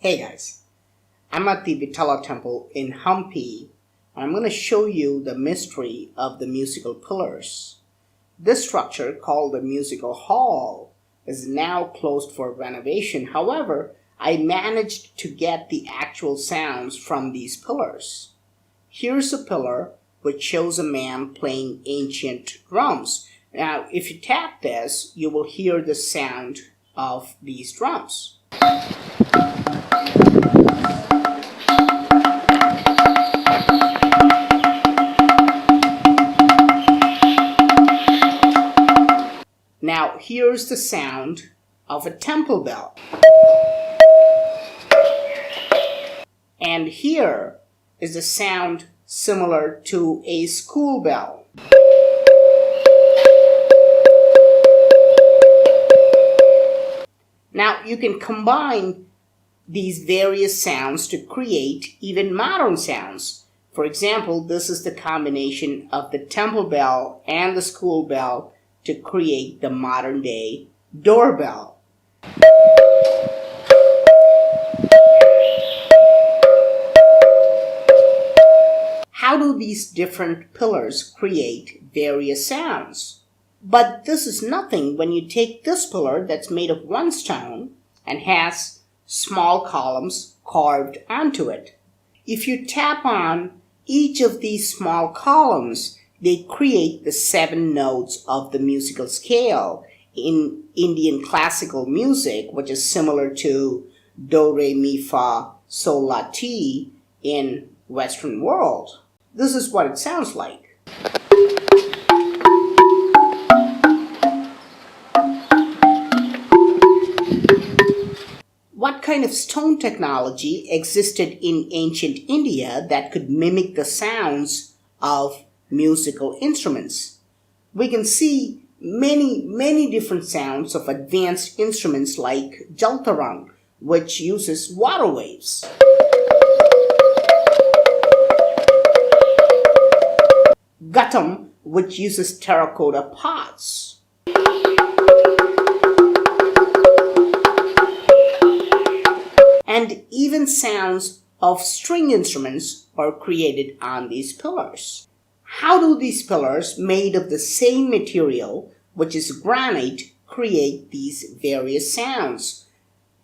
Hey guys, I'm at the Vitala temple in Hampi and I'm going to show you the mystery of the musical pillars. This structure, called the musical hall, is now closed for renovation. However, I managed to get the actual sounds from these pillars. Here's a pillar which shows a man playing ancient drums. Now, if you tap this, you will hear the sound of these drums. Now, here's the sound of a temple bell. And here is the sound similar to a school bell. Now, you can combine these various sounds to create even modern sounds. For example, this is the combination of the temple bell and the school bell to create the modern day doorbell. How do these different pillars create various sounds? But this is nothing when you take this pillar that's made of one stone and has small columns carved onto it. If you tap on each of these small columns, they create the 7 notes of the musical scale in Indian classical music, which is similar to do, re, mi, fa, sol, la, ti in Western world. This is what it sounds like. What kind of stone technology existed in ancient India that could mimic the sounds of musical instruments? We can see many different sounds of advanced instruments like jaltarang, which uses water waves. Ghatam, which uses terracotta pots. And even sounds of string instruments are created on these pillars. How do these pillars, made of the same material, which is granite, create these various sounds?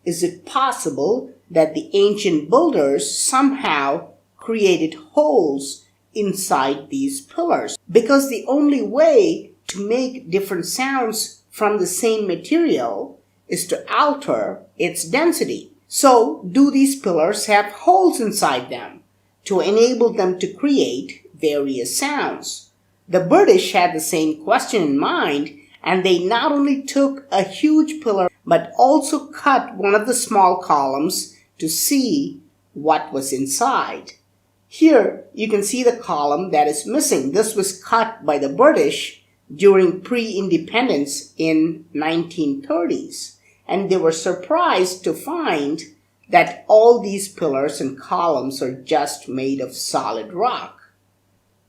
Is it possible that the ancient builders somehow created holes inside these pillars? Because the only way to make different sounds from the same material is to alter its density. So, do these pillars have holes inside them to enable them to create various sounds? The British had the same question in mind, and they not only took a huge pillar but also cut one of the small columns to see what was inside. Here you can see the column that is missing. This was cut by the British during pre-independence in 1930s. And they were surprised to find that all these pillars and columns are just made of solid rock.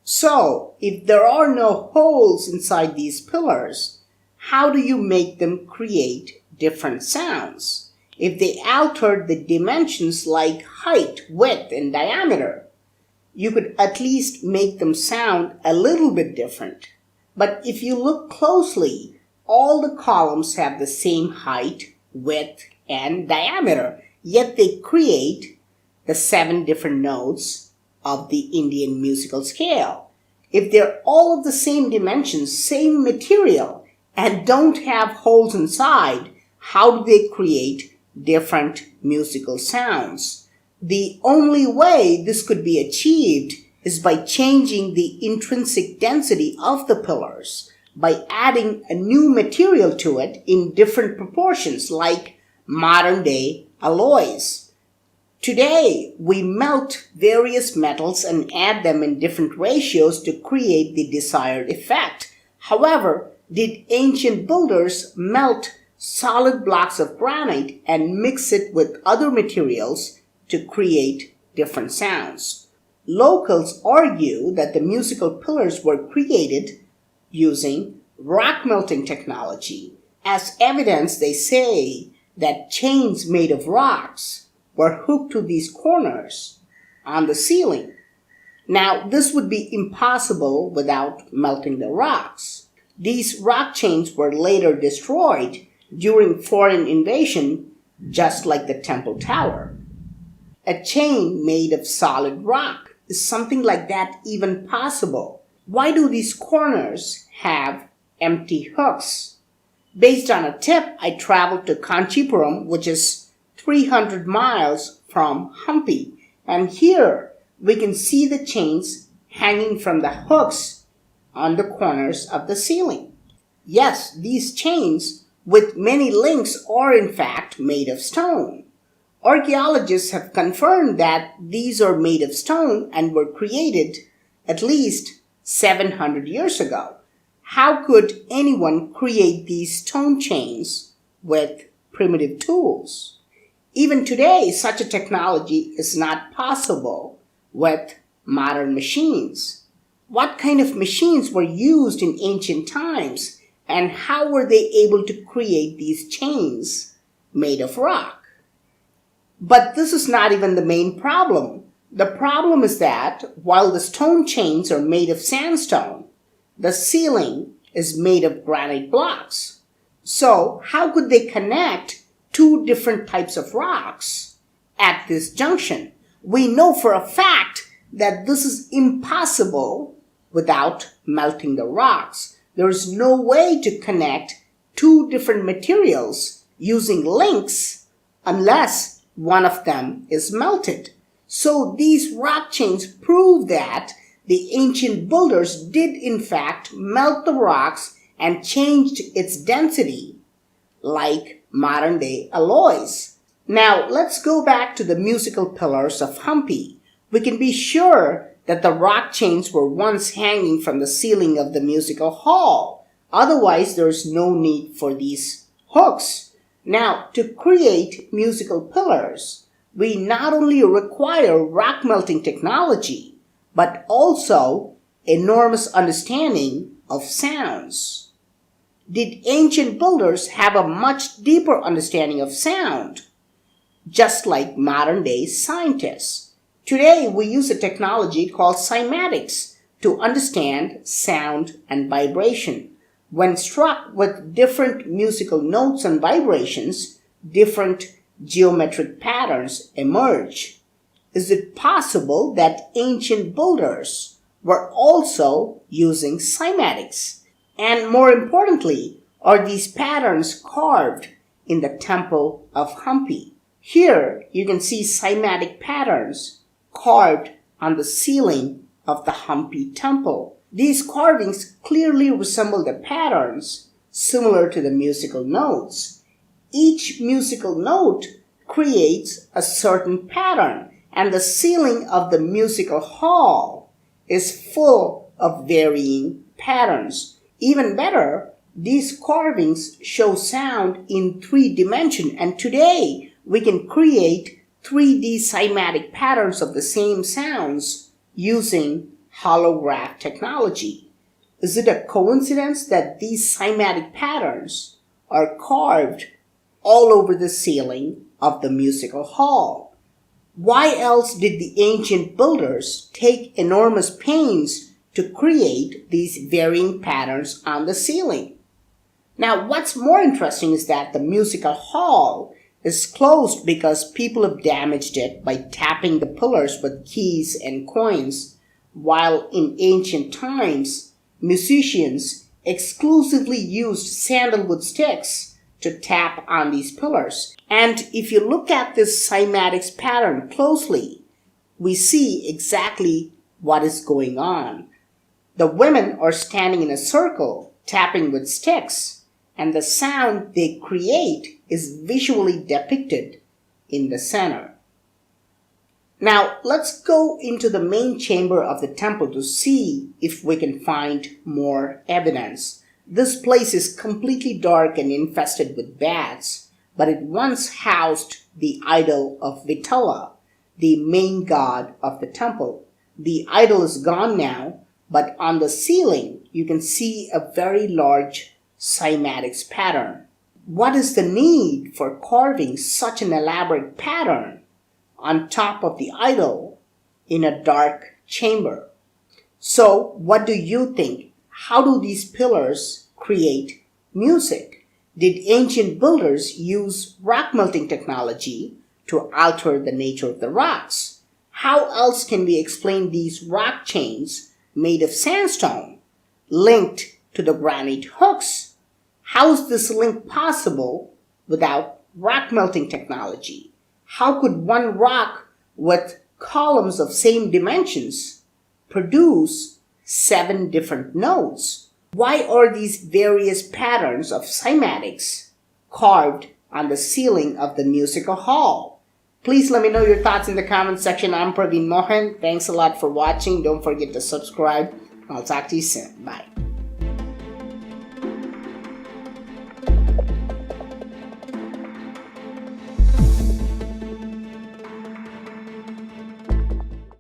So, if there are no holes inside these pillars, how do you make them create different sounds? If they altered the dimensions like height, width, and diameter, you could at least make them sound a little bit different. But if you look closely, all the columns have the same height, width, and diameter, yet they create the 7 different notes of the Indian musical scale. If they're all of the same dimensions, same material, and don't have holes inside, how do they create different musical sounds? The only way this could be achieved is by changing the intrinsic density of the pillars, by adding a new material to it in different proportions, like modern day alloys. Today, we melt various metals and add them in different ratios to create the desired effect. However, did ancient builders melt solid blocks of granite and mix it with other materials to create different sounds? Locals argue that the musical pillars were created using rock melting technology. As evidence, they say that chains made of rocks were hooked to these corners on the ceiling. Now, this would be impossible without melting the rocks. These rock chains were later destroyed during foreign invasion, just like the Temple Tower. A chain made of solid rock. Is something like that even possible? Why do these corners have empty hooks? Based on a tip, I traveled to Kanchipuram, which is 300 miles from Hampi, and here we can see the chains hanging from the hooks on the corners of the ceiling. Yes, these chains with many links are in fact made of stone. Archaeologists have confirmed that these are made of stone and were created at least 700 years ago. How could anyone create these stone chains with primitive tools? Even today, such a technology is not possible with modern machines. What kind of machines were used in ancient times, and how were they able to create these chains made of rock? But this is not even the main problem. The problem is that while the stone chains are made of sandstone, the ceiling is made of granite blocks. So how could they connect two different types of rocks at this junction? We know for a fact that this is impossible without melting the rocks. There is no way to connect two different materials using links unless one of them is melted. So these rock chains prove that the ancient builders did in fact melt the rocks and changed its density like modern day alloys. Now let's go back to the musical pillars of Hampi. We can be sure that the rock chains were once hanging from the ceiling of the musical hall. Otherwise, there's no need for these hooks. Now, to create musical pillars, we not only require rock melting technology, but also enormous understanding of sounds. Did ancient builders have a much deeper understanding of sound? Just like modern day scientists. Today, we use a technology called cymatics to understand sound and vibration. When struck with different musical notes and vibrations, different geometric patterns emerge. Is it possible that ancient builders were also using cymatics? And more importantly, are these patterns carved in the temple of Hampi? Here you can see cymatic patterns carved on the ceiling of the Hampi temple. These carvings clearly resemble the patterns similar to the musical notes. Each musical note creates a certain pattern, and the ceiling of the musical hall is full of varying patterns. Even better, these carvings show sound in 3 dimensions, and today we can create 3D cymatic patterns of the same sounds using holograph technology. Is it a coincidence that these cymatic patterns are carved all over the ceiling of the musical hall? Why else did the ancient builders take enormous pains to create these varying patterns on the ceiling? Now, what's more interesting is that the musical hall is closed because people have damaged it by tapping the pillars with keys and coins, while in ancient times, musicians exclusively used sandalwood sticks to tap on these pillars. And if you look at this cymatics pattern closely, we see exactly what is going on. The women are standing in a circle, tapping with sticks, and the sound they create is visually depicted in the center. Now, let's go into the main chamber of the temple to see if we can find more evidence. This place is completely dark and infested with bats, but it once housed the idol of Vitala, the main god of the temple. The idol is gone now, but on the ceiling you can see a very large cymatics pattern. What is the need for carving such an elaborate pattern on top of the idol in a dark chamber. So, what do you think? How do these pillars create music? Did ancient builders use rock melting technology to alter the nature of the rocks? How else can we explain these rock chains made of sandstone linked to the granite hooks? How is this link possible without rock melting technology? How could one rock with columns of same dimensions produce 7 different notes? Why are these various patterns of cymatics carved on the ceiling of the musical hall? Please let me know your thoughts in the comment section. I'm Praveen Mohan. Thanks a lot for watching. Don't forget to subscribe. I'll talk to you soon. Bye.